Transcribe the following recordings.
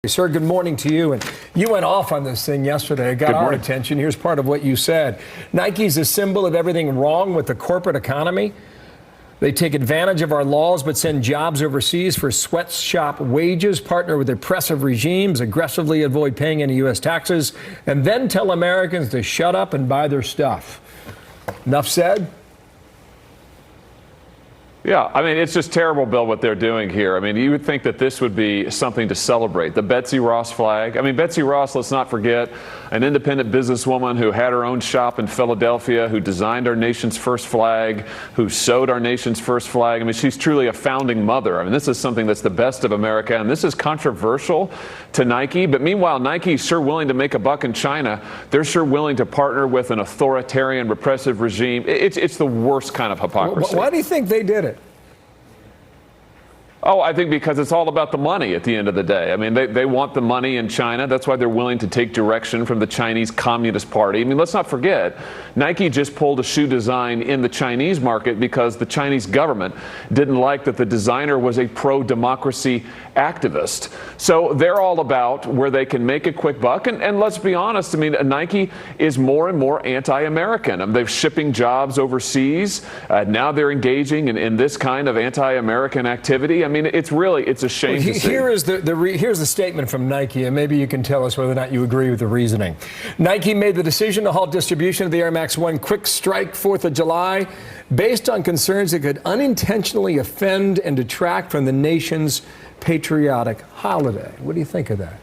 Sir, good morning to you. And you went off on this thing yesterday. It got our attention. Here's part of what you said. Nike's a symbol of everything wrong with the corporate economy. They take advantage of our laws but send jobs overseas for sweatshop wages, partner with oppressive regimes, aggressively avoid paying any U.S. taxes, and then tell Americans to shut up and buy their stuff. Enough said? Yeah, I mean, it's just terrible, Bill, what they're doing here. I mean, you would think that this would be something to celebrate. The Betsy Ross Flag. I mean, Betsy Ross, let's not forget, an independent businesswoman who had her own shop in Philadelphia, who designed our nation's first flag, who sewed our nation's first flag. I mean, she's truly a founding mother. I mean, this is something that's the best of America, and this is controversial to Nike. But meanwhile, Nike's sure willing to make a buck in China. They're sure willing to partner with an authoritarian, repressive regime. It's the worst kind of hypocrisy. Why do you think they did it? Oh, I think because it's all about the money at the end of the day. I mean, they want the money in China. That's why they're willing to take direction from the Chinese Communist Party. I mean, let's not forget, Nike just pulled a shoe design in the Chinese market because the Chinese government didn't like that the designer was a pro-democracy activist. So they're all about where they can make a quick buck. And let's be honest, I mean, Nike is more and more anti-American. I mean, they're shipping jobs overseas. Now they're engaging in this kind of anti-American activity. I mean, it's a shame to see. Here's the statement from Nike, and maybe you can tell us whether or not you agree with the reasoning. Nike made the decision to halt distribution of the Air Max 1 Quick Strike 4th of July based on concerns it could unintentionally offend and detract from the nation's patriotic holiday. What do you think of that?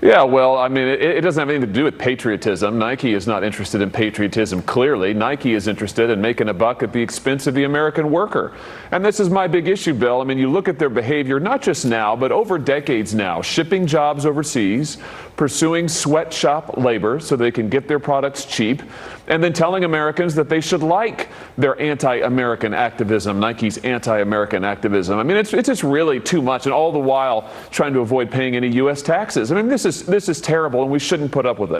Yeah, well, I mean, it doesn't have anything to do with patriotism. Nike is not interested in patriotism, clearly. Nike is interested in making a buck at the expense of the American worker. And this is my big issue, Bill. I mean, you look at their behavior, not just now, but over decades now, shipping jobs overseas, pursuing sweatshop labor so they can get their products cheap, and then telling Americans that they should like their anti-American activism, Nike's anti-American activism. I mean, it's just really too much, and all the while trying to avoid paying any U.S. taxes. I mean, this is terrible, and we shouldn't put up with it.